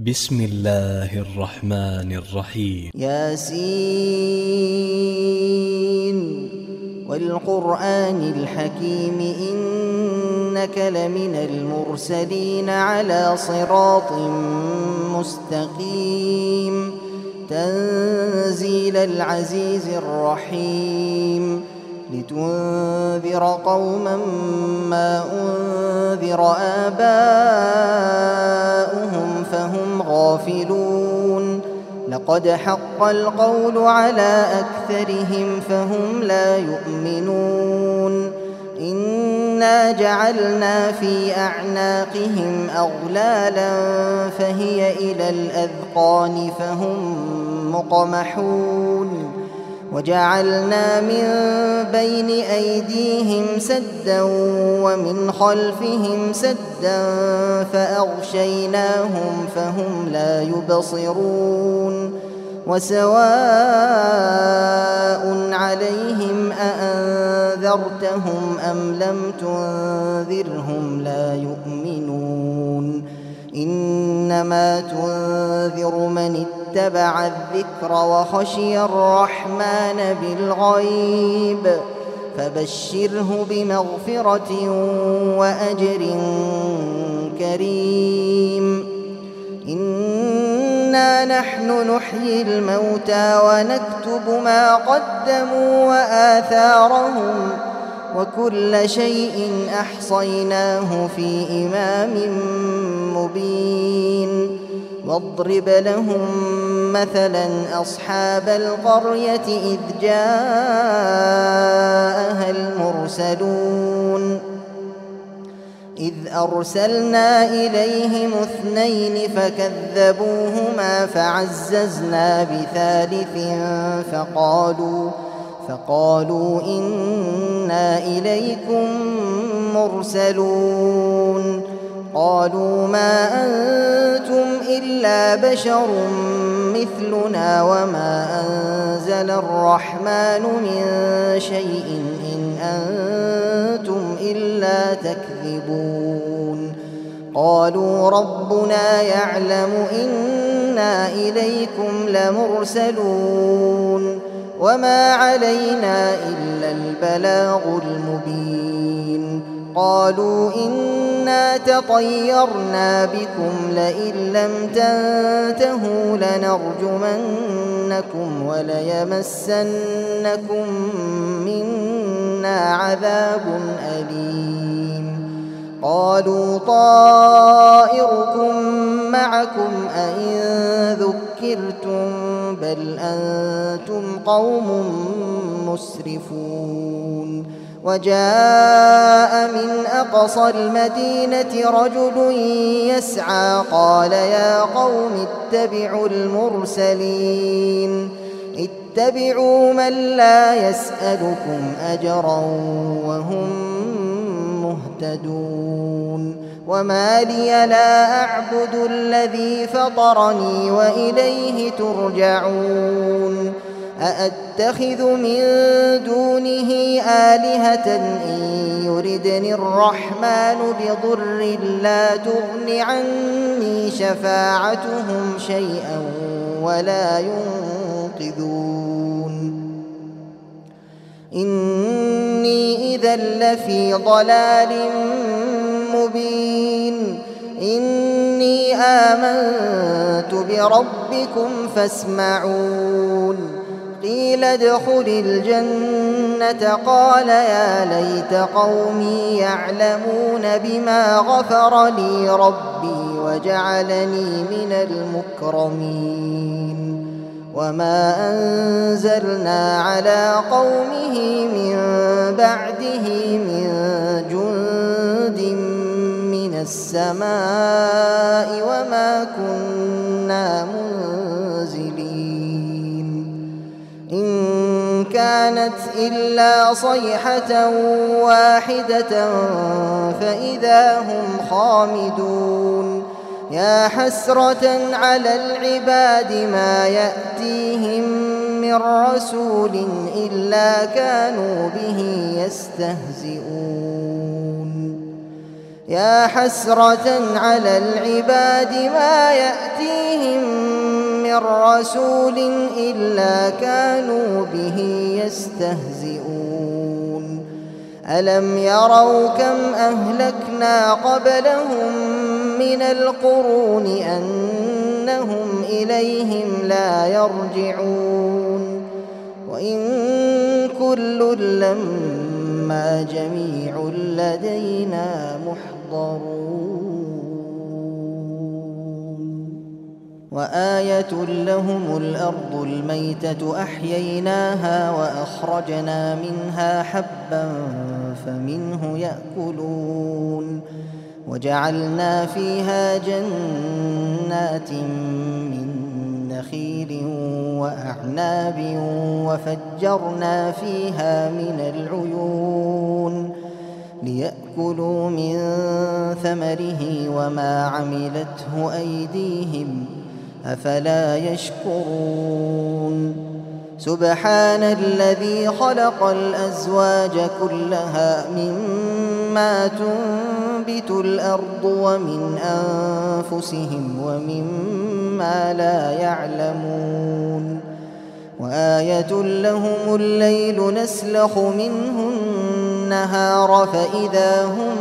بسم الله الرحمن الرحيم. ياسين والقرآن الحكيم إنك لمن المرسلين على صراط مستقيم تنزيل العزيز الرحيم لتنذر قوما ما أنذر آباؤهم فهم غافلون لقد حق القول على أكثرهم فهم لا يؤمنون إنا جعلنا في أعناقهم أغلالا فهي إلى الأذقان فهم مقمحون وجعلنا من بين أيديهم سدا ومن خلفهم سدا فأغشيناهم فهم لا يبصرون وسواء عليهم أأنذرتهم أم لم تنذرهم لا يؤمنون إنما تنذر من اتبع الذكر وخشي الرحمن بالغيب فبشره بمغفرة وأجر كريم إنا نحن نحيي الموتى ونكتب ما قدموا وآثارهم وكل شيء أحصيناه في إمام مبين واضرب لهم مثلا أصحاب القرية إذ جاءها المرسلون إذ أرسلنا إليهم 2 فكذبوهما فعززنا بثالث فقالوا إنا إليكم مرسلون قالوا ما أنتم إلا بشر مثلنا وما أنزل الرحمن من شيء إن أنتم إلا تكذبون قالوا ربنا يعلم إنا إليكم لمرسلون وما علينا إلا البلاغ المبين قالوا إنا تطيرنا بكم لئن لم تنتهوا لنرجمنكم وليمسنكم منا عذاب أليم قالوا طائركم معكم أئن ذكرتم بل أنتم قوم مسرفون وجاء من أقصى المدينة رجل يسعى قال يا قوم اتبعوا المرسلين اتبعوا من لا يسألكم أجرا وهم مهتدون وما لي لا أعبد الذي فطرني وإليه ترجعون أأتخذ من دونه آلهة إن يردني الرحمن بضر لا تغن عني شفاعتهم شيئا ولا ينقذون إني إذا لفي ضلال مبين إني آمنت بربكم فاسمعون قيل ادخل الجنة قال يا ليت قومي يعلمون بما غفر لي ربي وجعلني من المكرمين وما أنزلنا على قومه من بعده من جند من السماء وما كنا منزلين إن كانت إلا صيحة واحدة فإذا هم خامدون يا حسرة على العباد ما يأتيهم من رسول إلا كانوا به يستهزئون يا حسرة على العباد ما يأتيهم من رسول إلا كانوا به يستهزئون ألم يروا كم أهلكنا قبلهم من القرون أنهم إليهم لا يرجعون وإن كل لما جميع لدينا محضرون وآية لهم الأرض الميتة أحييناها وأخرجنا منها حبا فمنه يأكلون وجعلنا فيها جنات من نخيل وأعناب وفجرنا فيها من العيون ليأكلوا من ثمره وما عملته أيديهم أفلا يشكرون سبحان الذي خلق الأزواج كلها مما تنبت الأرض ومن أنفسهم ومما لا يعلمون وآية لهم الليل نسلخ منه النهار فإذا هم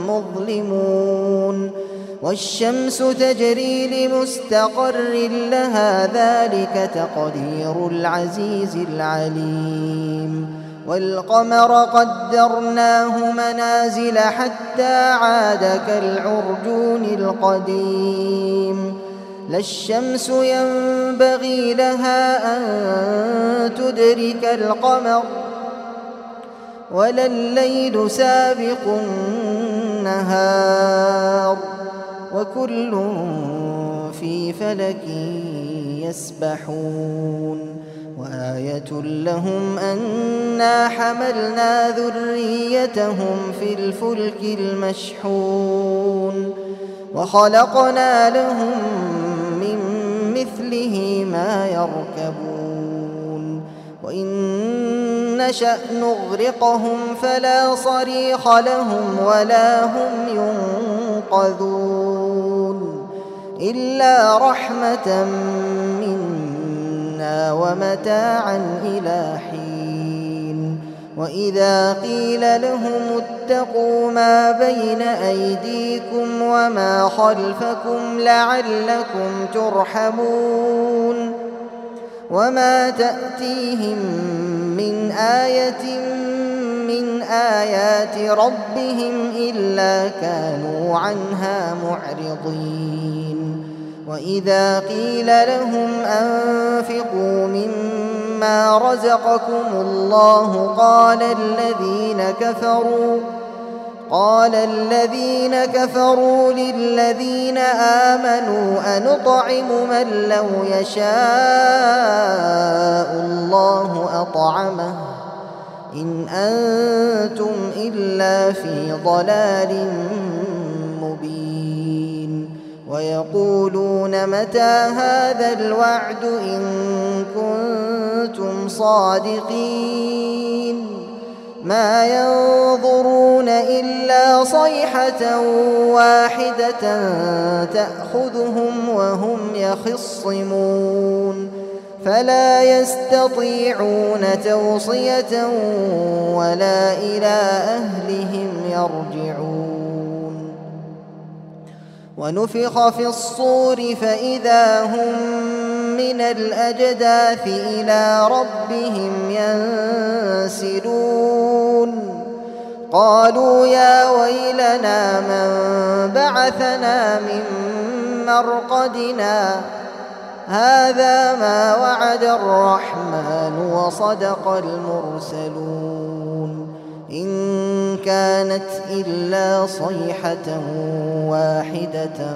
مظلمون والشمس تجري لمستقر لها ذلك تقدير العزيز العليم والقمر قدرناه منازل حتى عاد كالعرجون القديم لا الشمس ينبغي لها أن تدرك القمر ولا الليل سابق النهار وكل في فلك يسبحون وآية لهم أنا حملنا ذريتهم في الفلك المشحون وخلقنا لهم من مثله ما يركبون وإن نشأ نغرقهم فلا صريخ لهم ولا هم ينقذون إلا رحمة منا ومتاعا إلى حين وإذا قيل لهم اتقوا ما بين أيديكم وما خلفكم لعلكم ترحمون وما تأتيهم من آية من آيات ربهم إلا كانوا عنها معرضين وإذا قيل لهم أنفقوا مما رزقكم الله قال الذين كفروا للذين آمنوا أنطعم من لو يشاء الله أطعمه إن أنتم إلا في ضلال مبين ويقولون متى هذا الوعد إن كنتم صادقين ما ينظرون إلا صيحة واحدة تأخذهم وهم يخصمون فلا يستطيعون توصية ولا إلى أهلهم يرجعون ونفخ في الصور فإذا هم من الأجداث إلى ربهم ينسلون قالوا يا ويلنا من بعثنا من مرقدنا هذا ما وعد الرحمن وصدق المرسلون إن كانت إلا صيحة واحدة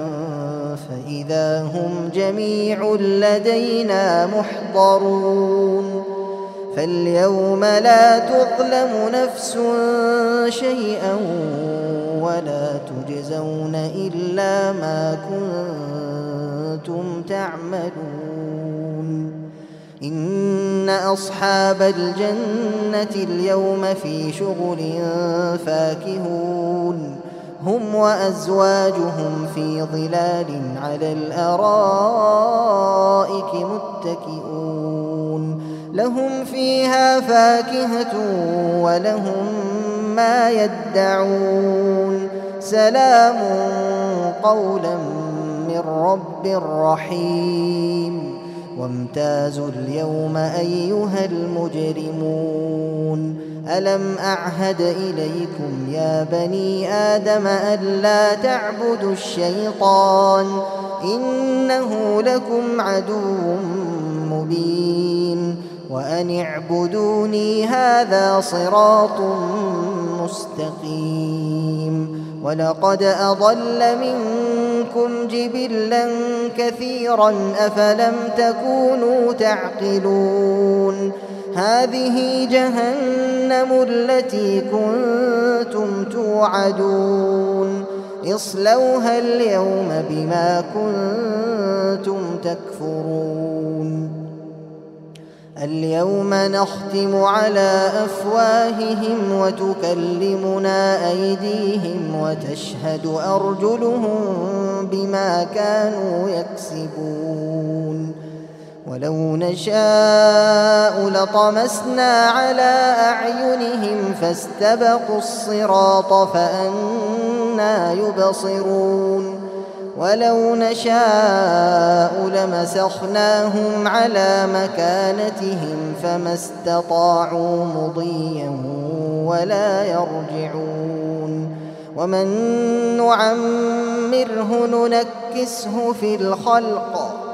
فإذا هم جميع لدينا محضرون فاليوم لا تظلم نفس شيئا ولا تجزون إلا ما كنتم تعملون إن أصحاب الجنة اليوم في شغل فاكهون هم وأزواجهم في ظلال على الأرائك متكئون لهم فيها فاكهة ولهم ما يدعون سلام قولا من رب رحيم وامتازوا اليوم أيها المجرمون ألم أعهد إليكم يا بني آدم ألا تعبدوا الشيطان إنه لكم عدو مبين وأن اعبدوني هذا صراط مستقيم ولقد أضل منكم جبلا كثيرا أفلم تكونوا تعقلون هذه جهنم التي كنتم توعدون اصلوها اليوم بما كنتم تكفرون اليوم نختم على أفواههم وتكلمنا أيديهم وتشهد أرجلهم بما كانوا يكسبون ولو نشاء لطمسنا على أعينهم فاستبقوا الصراط فأنى يبصرون ولو نشاء لمسخناهم على مكانتهم فما استطاعوا مضيا ولا يرجعون ومن نعمره ننكسه في الخلق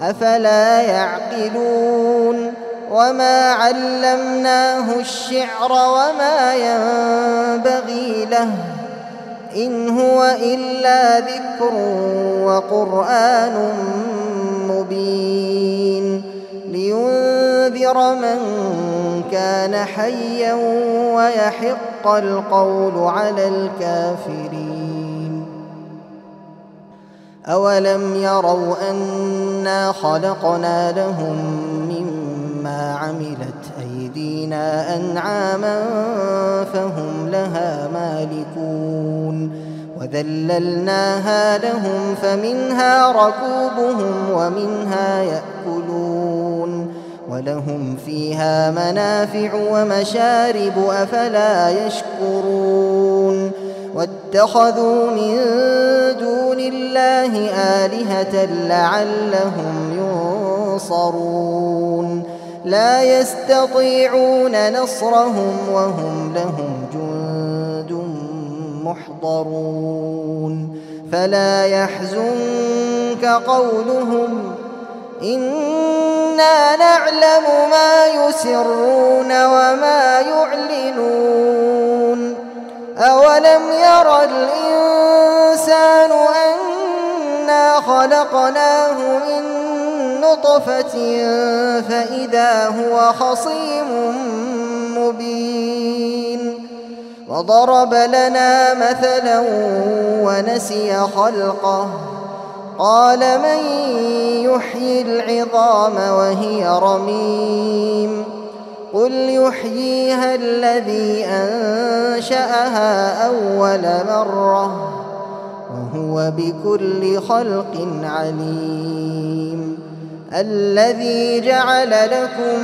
أفلا يعقلون وما علمناه الشعر وما ينبغي له إن هو إلا ذكر وقرآن مبين لينذر من كان حيا ويحق القول على الكافرين أولم يروا أنا خلقنا لهم مما عملت أيدينا أنعاما فهم لها مالكون وذللناها لهم فمنها ركوبهم ومنها يأكلون ولهم فيها منافع ومشارب أفلا يشكرون واتخذوا من دون الله آلهة لعلهم ينصرون لا يستطيعون نصرهم وهم لهم جند محضرون فلا يحزنك قولهم إنا نعلم ما يسرون وما يعلنون أولم ير الإنسان أنا خلقناه من نطفة فإذا هو خصيم مبين وضرب لنا مثلا ونسي خلقه قال من يحيي العظام وهي رميم قل يحييها الذي أنشأها أول مرة وهو بكل خلق عليم الذي جعل لكم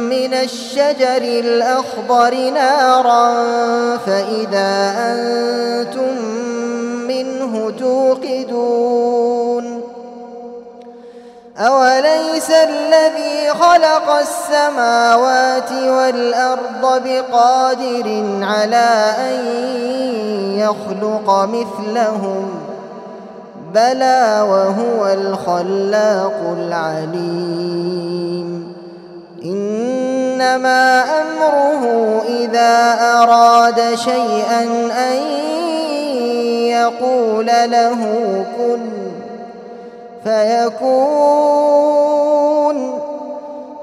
من الشجر الأخضر نارا فإذا أنتم منه توقدون أوليس الذي خلق السماوات والأرض بقادر على أن يخلق مثلهم بلى وهو الخلاق العليم إنما أمره إذا أراد شيئا أن يقول له كن فيكون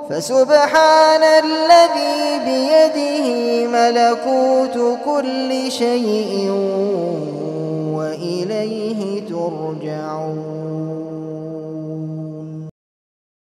فسبحان الذي بيده ملكوت كل شيء وإليه ترجعون.